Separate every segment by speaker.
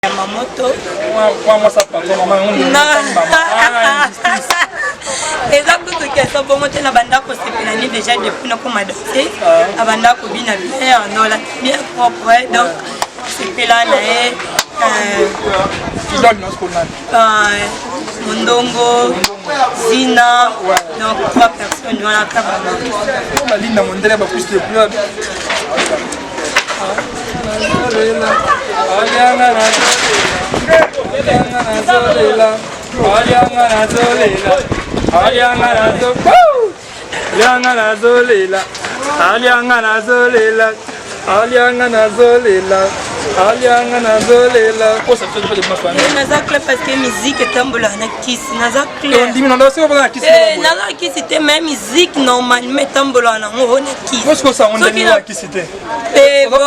Speaker 1: Mamoto. Et ça tout que ça pour monter la bande pour se planer déjà depuis nos comme danser. La bande pour bien bien dans la bien propre donc c'est plané Mondongo, Zina, donc 3 personnes dans la cabane.
Speaker 2: La ligne mondiale va plus de plus. Alianga nazolela ko ça fait de ma famille
Speaker 1: nazakle parce que musique tambola na kiss nazakle
Speaker 2: on dit non c'est pas kiss
Speaker 1: na kiss c'était même musique normalement tambola na on kiss
Speaker 2: parce que ça on dit la kiss c'était
Speaker 1: bon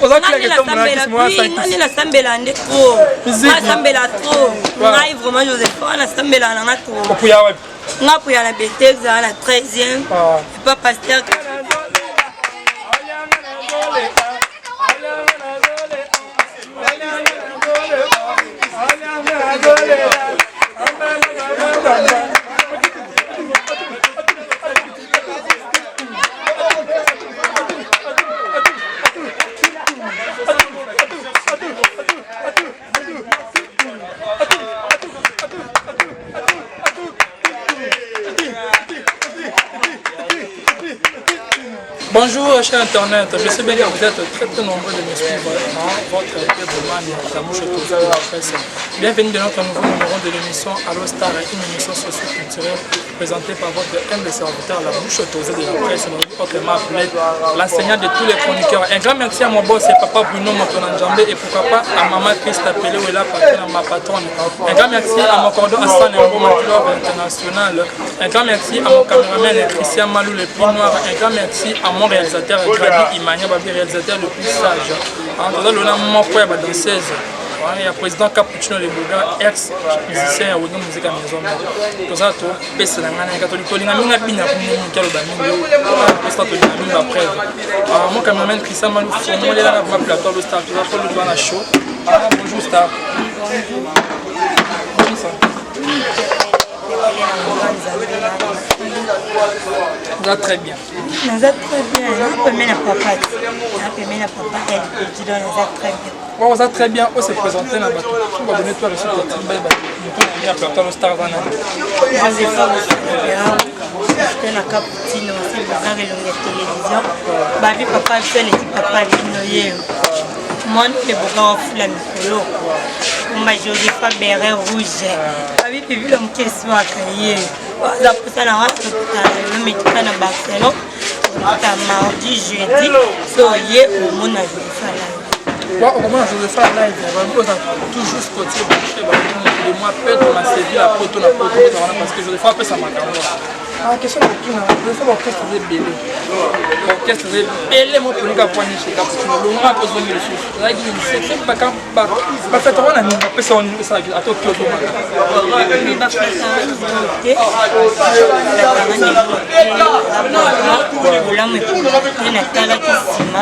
Speaker 1: on la sambela ndé trop na sambela trop ngai vraiment Joseph na sambela na trop
Speaker 2: pour ouais
Speaker 1: nga pour la BTX à la 13e et pas pasteur
Speaker 2: Bonjour chers internet, je sais bien que vous êtes très nombreux de me suivre dans votre développement de la bouche de la presse. Bienvenue dans notre nouveau numéro de l'émission Allo Star, une émission socio-culturelle présentée par votre humble serviteur, la bouche tosée de la presse, autrement appelé l'enseignant de tous les chroniqueurs. Un grand merci à mon boss et papa Bruno Motonanjambe et pourquoi pas à maman Christa Pelé où elle a parti dans ma patronne. Un grand merci à mon cordon Hassan Embo Matilor international. Un grand merci à mon caméraman Christian Malou le plus noir. Un grand merci à mon réalisateur Grady Imania Babi, réalisateur le plus sage. En tout cas, mon frère est danseuse. Il y a le président Capuchino Le Bouga, ex-musicien de musique à maison. Tout ça, tout le monde est catholique. Tout le monde est bien après. Mon caméraman Christian Malou, il est là pour ma plateau de Star. Tout le monde est chaud. Bonjour Star. Ça très bien.
Speaker 1: Ça très bien. On peut mettre la papa. On peut mettre la papa. Elle dit donc ça très bien.
Speaker 2: Bon, ça très bien. On s'est présenté là bas. On va donner toi le site de Timba. On va appeler le Star Vana.
Speaker 1: Je sais pas. Je na cappuccino, c'est pour ça que la télévision. Babi papa fait les papa vinoyer. Moi le boka la mikolo. Mba Josepha Béret rouge. Babi puis le mkeso akaye. Za pour na watu le médecin na Barcelone. Ta mardi jeudi so ye au mona Josepha live.
Speaker 2: Wa au mona Josepha live, on va toujours côté de moi perdre ma série la photo parce que Josepha fait ça macaron. Ah, question de tout là, je sais pas orchestre est belé. Orchestre est belé mon pour nous apprendre chez Capuchino. Le moment pose le souffle. Là il c'est pas quand pas fait on a mis pas ça on ça à Tokyo do maka.
Speaker 1: Il va faire ça la me pour na tala kisima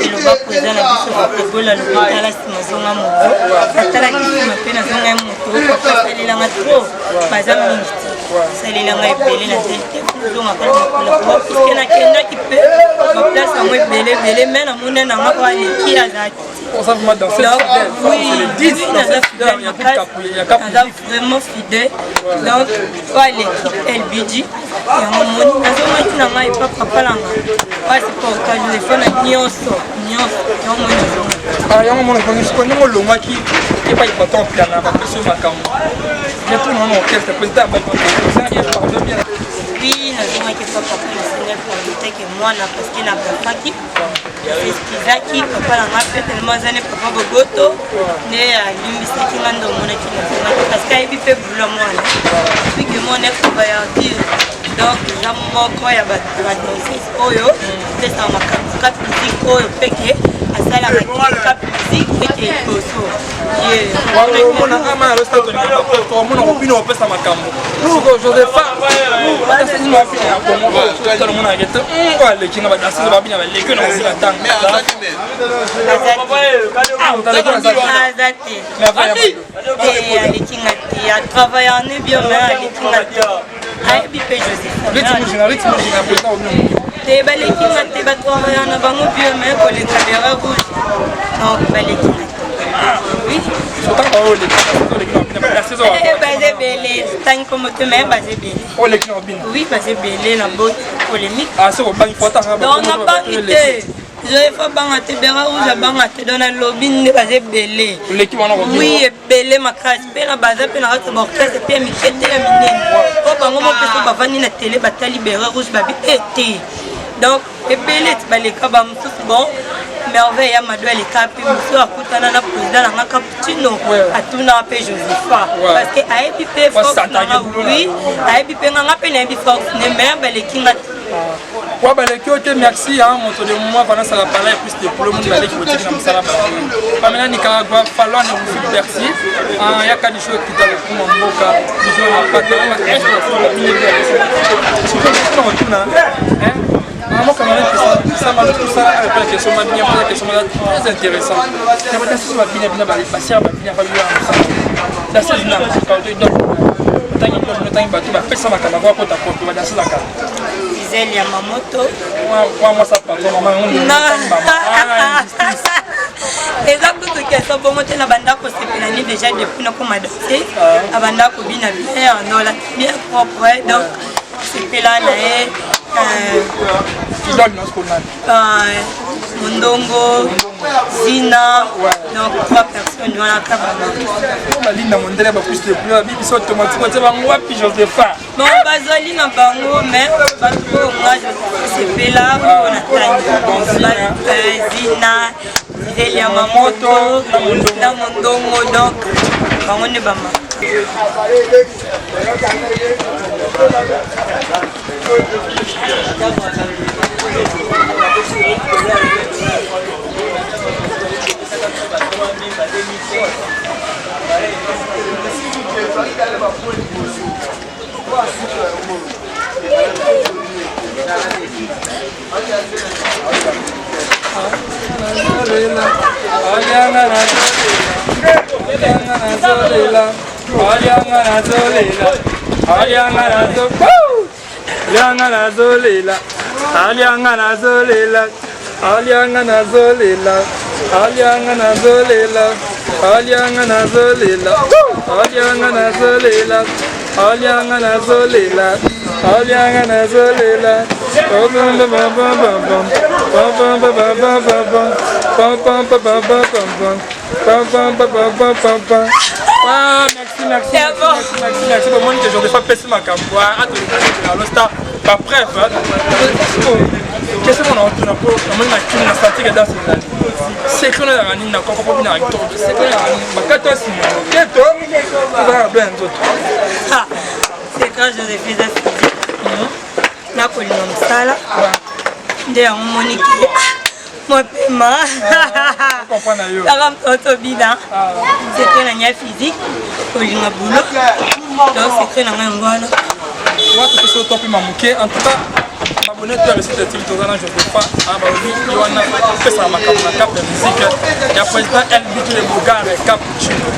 Speaker 1: il va poser la biso pour bola le tala sima zonga mo. Tala kisima pe na zonga mo to pa sali la ngato. Bazama mingi. Sali la ngai belé na donc après parce que na kenda qui peut ma place à moi belé mais na mona na ma kwa qui a za
Speaker 2: on ça vraiment danser
Speaker 1: oui il y a vraiment fidèle donc quoi l'équipe LBG et à mon moment na zo na ngai papa langa parce que quand je fais na nyonso
Speaker 2: ah yango mona ko ni ngolo maki et pas important piano parce que ce makambo il y a tout le monde orchestre président ba ça il parle bien.
Speaker 1: Oui, nous avons été papa pour que moi, parce qu'il n'a pas qui. C'est ce qu'il a qui, papa l'a fait tellement d'années, papa Bogoto, né à l'université qui m'a donné parce qu'il a fait boulot moi. Puis que mon ex va dire donc eza moko ya badanseuse oyo tesaka makambo cap musique oyo peke asalaka cap musique eke liboso
Speaker 2: omonanga ma alosataomona kopina opesa makambo siko josepha badanseuse mabina ya bongo talomonaka ete alekinga badanseuse babina baleki na kosila ntango
Speaker 1: aza te alekinga te atravaillane bien mais alekinga te ayebi mpe josepha te balekinga te batravaillana bango bien mais koleka bera rouge donc balekinga baza ebele ntangi mpo moto me baza ebele oui baza ebele na bo polémique donc nabangi te Josepha banga te bera rouge banga te dans lobby ne baza ebele oui ebele makasi mpe na baza mpe na kati baorchestre mpe ya mikete ya minene po bango mopeso bavandi na tele batali bera rouge babi ete donc ebele ti baleka bamosusu bon merveille ya mado aleka mpe mosu akutana na président nanga cappuccino atunaka mpe Josepha parce que ayebi mpe force nanga oui ayebi mpe nganga mpe nayebi force ne mais balekinga
Speaker 2: wa baleki ote merci moto de moi pendant ça la parler plus de pour le monde baleki botiki na msala pamela Nicaragua falloir ne vous merci ya kadisho kitalo kuma mboka biso na patema est tout ça m'a tout ça avec la question m'a bien posé la question très intéressant c'est votre question m'a bien passer m'a bien fallu la c'est une quand tu donnes tangi bato ba pesa makamba kwa kota kwa ba danser la carte
Speaker 1: Gisèle Yamamoto
Speaker 2: moi ça pardon maman on
Speaker 1: eza kutu question bongo te na banda ko sepelani déjà depuis na koma danser abanda ko bina bien non la bien propre donc sepela na Mondongo, Zina, donc 3 personnes dans la cabane. Bon, Bazoli n'a pas mot, mais moi je sais là, on a Zina, Zélia Mamoto, na Mondongo, donc on est bama.
Speaker 2: Merci pour moi que je vais passer ma campagne à l'Ostar pas bref qu'est-ce qu'on a entendu pour la statique dans c'est que on a une na koko bina acteur c'est que ma kato si keto va bien d'autres
Speaker 1: c'est quand je faisais ça na ko lino msala ndio monique moi pema
Speaker 2: comprendre yo
Speaker 1: la mtoto bina c'est que na nya physique ko lino boulot donc c'est que na ngwana
Speaker 2: moi tout ce top mamuke en tout cas abonné à le site activité dans je peux pas abonner Yohana fait ça ma cap de musique ya président LBT le Bogar Cappuccino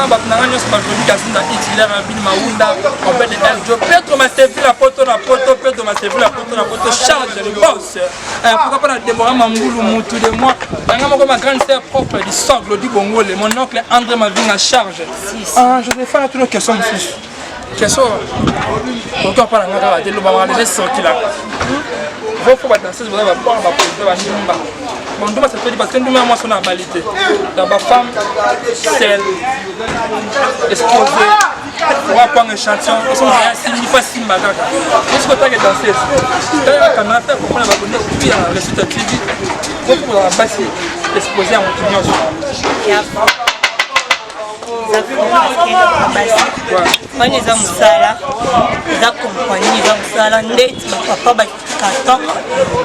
Speaker 2: batnanga nyos ba joli kazinda itilaire bin maunda on fait des Joe Pedro m'a servi la poto na poto Pedro m'a servi la poto na poto charge le boss pourquoi pas la Déborah Mangulu mutu de moi nanga moko ma grande sœur propre du socle du Bongole mon oncle André Maving à charge je vais faire toutes les questions question pourquoi pas la ngaka de l'obama déjà sorti là faut pas danser vous va pas va nimba bon demain ça fait parce que nous moi son abalité dans ma femme celle exposé on va prendre un chanson ils sont signifie simba kaka est-ce que tu as dansé tu as caméra faire pour prendre la bonne puis à le site TV pour la basse exposé à mon opinion
Speaker 1: ça fait wana eza mosala eza kompagnie eza mosala ndeti bapapa bakata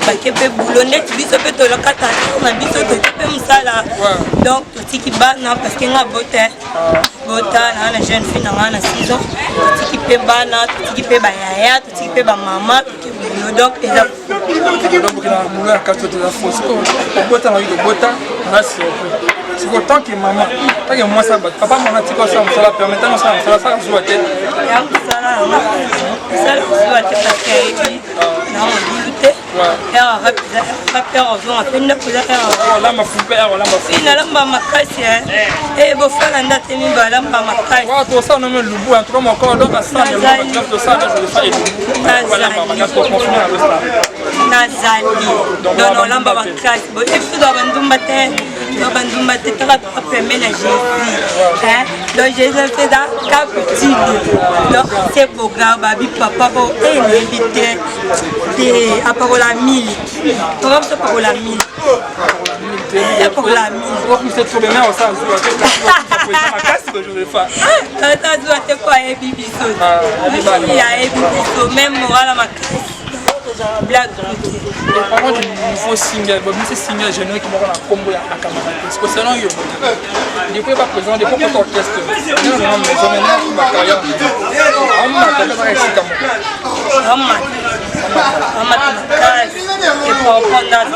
Speaker 1: bake mpe bulo ndeti biso mpe tolokata na biso toki mpe mosala donc totiki bana parce que nga bota naa na jeune fille na nga na 6 ans totiki mpe bana totiki mpe bayaya totiki mpe bamama toki bulo donc eza
Speaker 2: c'est autant que maman, tant que moi ça bat, papa maman tu quoi ça me ça permet tant ça ça joue à tête.
Speaker 1: Ya ça joue à tête parce que na on dilute. Ya rapper on a fait une pause à
Speaker 2: là ma foupère là ma fille.
Speaker 1: Ina lamba makasi bo fala ndate mi ba lamba makasi.
Speaker 2: Wa to ça non me lubu en tout cas mon corps donc ça me va de ça je le fais. Voilà maman na pour confirmer à l'ostar.
Speaker 1: Nazali. Donc lamba makasi. Bo et puis dans bandumba te tala papa ménager donc Jésus fait dans capitine donc c'est pour gababi papa pour inviter des apôtres la mille pour ça pour la mille c'est pour la mille
Speaker 2: pour que c'est trop bien au ça ma casse que je vais faire
Speaker 1: ça doit être quoi et bibiso il y a et bibiso même moral à ma casse blague.
Speaker 2: Par contre, il faut signer, c'est signer généreux qui vont la combo à Kamara. Parce que sinon, il ne peut pas présenter, il ne peut pas orchestre. Nous, on a ma carrière. On m'a carrière ici comme
Speaker 1: on m'a carrière. Et pour prendre dans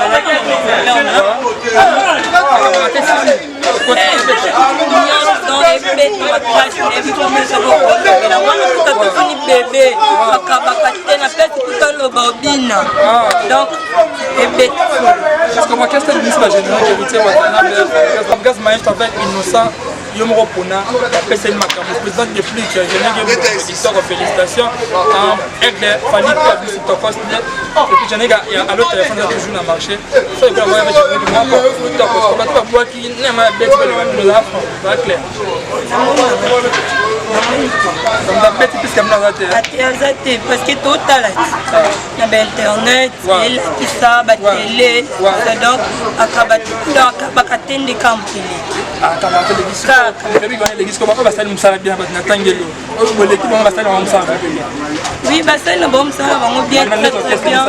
Speaker 1: donc
Speaker 2: parce que moi qu'est-ce que c'est la générale qui retient votre gaz maïs en fait innocent yo mo repona après c'est ma campagne président de plus que général félicitations aigle fallait pas du tout cost et puis j'en ai à l'autre téléphone toujours na marché ça il va voir avec moi pour parce que moi qui n'a pas bête de la France clair donc la bête plus comme la tête
Speaker 1: parce que total na internet et ça ba télé donc akabakatende kampele
Speaker 2: akamata l'église bébé gagner l'église comment va ça nous ça bien na tangelo l'équipe on va ça on ça
Speaker 1: oui bah ça bon ça va bien très bien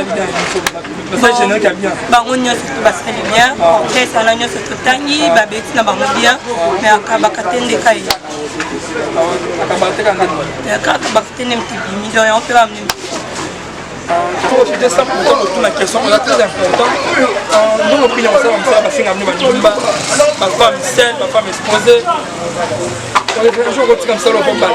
Speaker 2: ça général qui bien
Speaker 1: ba on nyos ba ça bien très ça la nyos to tangi ba beti na ba bien mais akabakatende kai akabakatende mtibimi donc on peut amener
Speaker 2: pour te ça pour retourner la question on a très important nous opinion ça on ça va finir amener ba ma femme exposée on est un jour comme ça le combat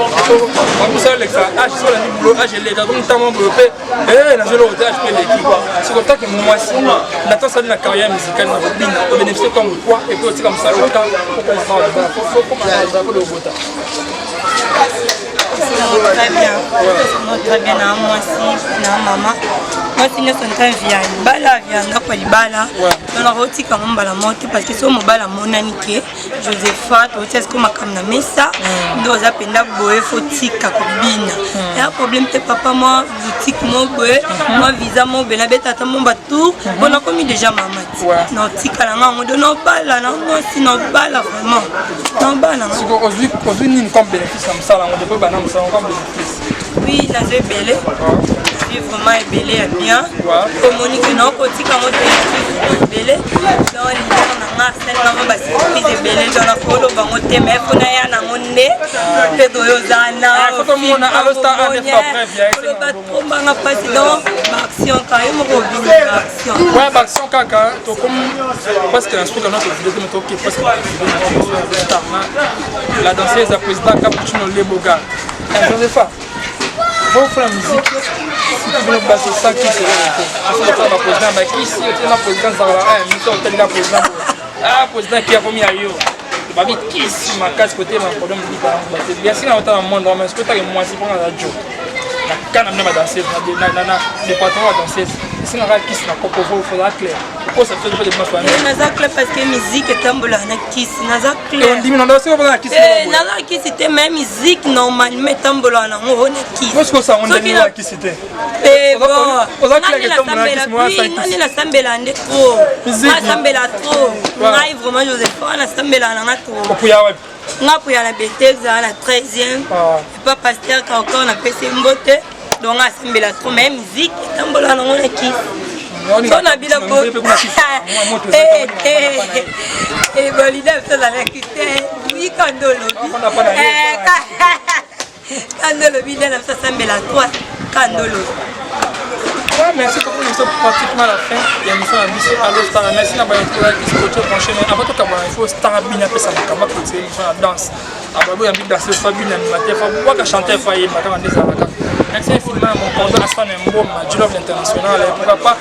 Speaker 2: on ça l'ex âge sur le niveau âge les gars comme tant développé et la jeune otage peut l'équipe c'est comme ça que moi si n'attend ça de la carrière musicale na bien au bénéficier comme quoi et puis aussi comme ça le temps faut comment le bota
Speaker 1: très bien na mwasi na mama mwasi nyonso ntavia libala vianga kwa libala tona kotika ngo mbala mote parce que so mobala monani ke Josepha totia siko makambo na mesa ndo oza penda boye fotika kobina ya problème te papa moi boutique mo boye moi visa mo bena betata mo batour on a commis déjà mamati no tika la ngo do no bala na mwasi no bala vraiment no bala
Speaker 2: siko aujourd'hui ni comme bénéfice comme ça là on peut bana ça on comme bénéfice
Speaker 1: oui ça c'est belé suis vraiment belé bien communique non kotika mo te belé dans l'hiver na nga sen na ba surprise belé dans la photo ba mo te mais fona ya na ngonne pe do yozana
Speaker 2: photo mo na alostar en effet prévia
Speaker 1: ba tomba na président ba action ka yo mo ko bi action
Speaker 2: ouais ba action kaka to comme parce que l'inspecteur notre vidéo me toque parce que la danseuse la président Capuchino Leboga Josepha faut faire la musique si tu veux passer ça qui c'est le président bah qui ici tu es président ça va mais toi tu es le président président qui a promis à yo babi qui si ma casse côté ma problème de bien sûr on entend monde mais est-ce que tu as moi si pour la radio la canne na danser na département danser si on va qui na copo faut la clair pourquoi ça fait de moi
Speaker 1: na za clair parce que musique tambola na kiss na za clair
Speaker 2: on dit non danser on va kiss
Speaker 1: na za kiss c'était même musique normalement tambola na on kiss
Speaker 2: parce que ça on dit la kiss c'était
Speaker 1: bon
Speaker 2: on a clair que tambola kiss moi ça
Speaker 1: nani na sambela nde trop na sambela trop ngai vraiment Joseph na sambela na trop
Speaker 2: okuya wapi
Speaker 1: nga pour la bêtise à la 13e et pas pasteur encore on a fait mbote donc assemblée trop même musique tambola na on qui on a bien beau et bolide ça la quitter oui kandolo kandolo bien ça assemblée la 3 kandolo.
Speaker 2: Merci beaucoup, nous sommes pratiquement à la fin. Il y a une émission à Bissé, Allo Star. Merci d'avoir été là, qui se coaché, branché. Mais avant tout, il faut Star bien appeler ça, mais comment c'est une émission à danse. Après, il y a une danse, il faut bien animateur, il faut pouvoir chanter, il faut y aller, il faut y merci infiniment à mon condom, à Span Mbom, à Djulov International. Pourquoi pas,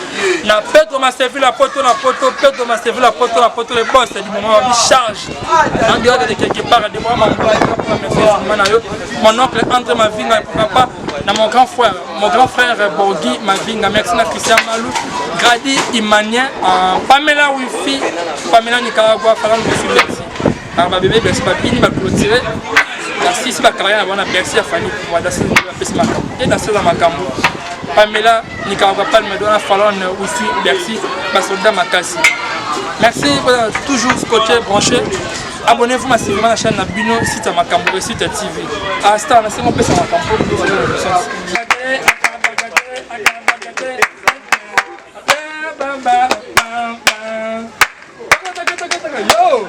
Speaker 2: na Pedro m'a servi la poteau, Pedro m'a servi la poteau, les boss, du moment où il charge. En dehors de quelque part, des moments où mon oncle André Mavinga, pourquoi pas, mon grand frère Borghi Mavinga, merci à Christian Malou, Grady Imanien, Pamela Wifi, Pamela Nicaragua, Faran Messi. Alors, ma bébé, merci, ma bini, ma clôturée. Si c'est ma carrière, on a merci à Fanny pour moi danser et danser dans ma cambo. Pamela Nicaragua Palmedona Fallon aussi merci Basoda Makasi. Merci toujours scotché branché. Abonnez-vous massivement à la chaîne Nabino site à Macambo site à TV. À Star, c'est mon PC à Macambo. Yo!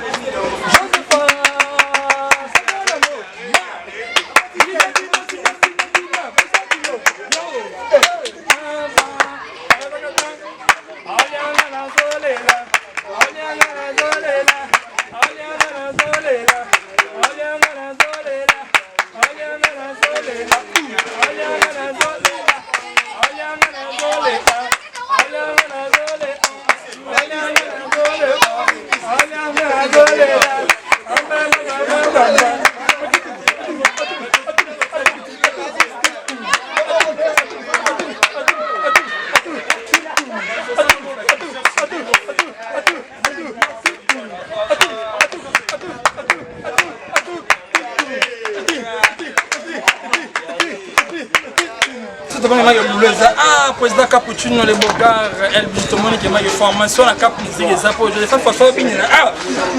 Speaker 2: Ah, président Capuchino, les Bogards, elle dit tout le monde qui m'a eu formation, la cap musique, les apôtres, les femmes, façon bien. Ah,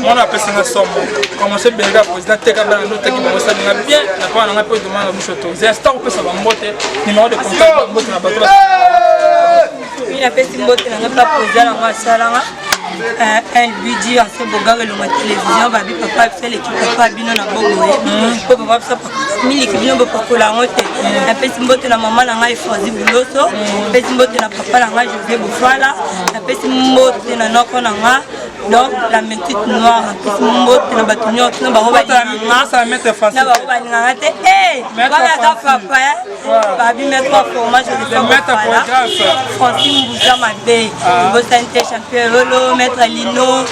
Speaker 2: on a appelé ça somme. Commencé bien, président Tekaba, l'autre qui m'a aussi bien, la fois on a pas demandé à bouche autorisée. C'est un star, on peut savoir monter, numéro de contact, monter la bateau.
Speaker 1: Il a fait ce mot, il n'a pas posé la masse. Un budget assez Bogards et la télévision, babi papa fait l'équipe papa bino na bogoé. Papa ça mille équipe bino pour la monter. Un petit mot na maman na ngai Franzi Bouloso, petit mot na papa na ngai José Boufala, un petit mot na noko na ngai donc la métite noire, un petit mot na batunyo na baroba na
Speaker 2: ça mettre français.
Speaker 1: Na baroba na ngate voilà ta papa babi mettre fromage de mettre Francine Bouza Mabé, Bosante champion mettre Lino,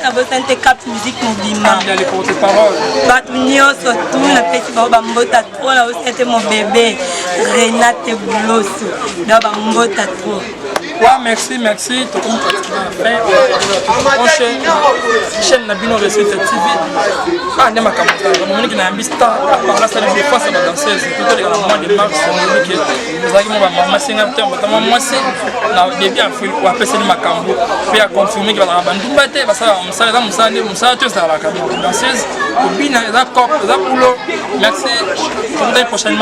Speaker 1: la Bosante cap musique mobima.
Speaker 2: Il y a les porte-paroles.
Speaker 1: Batunyo surtout na petit baroba mbota trop na aussi mon bébé Renate Bouloso, na mbota trop.
Speaker 2: Ouais, merci. Tout le monde pratiquement fait. Chaîne Nabino Recette TV. Ah, n'est-ce pas comme ça. Qui n'a pas star. Par là, ça les défense à la danseuse. Plutôt les moments de mars. Nous avons maman singa terme. Maman moi c'est. Na début à fil ou après c'est le Macambo. Puis à confirmer que la bande batte. Parce que on s'arrête tous dans la danseuse. Au bien, d'accord, d'accord. Merci. Pour la prochaine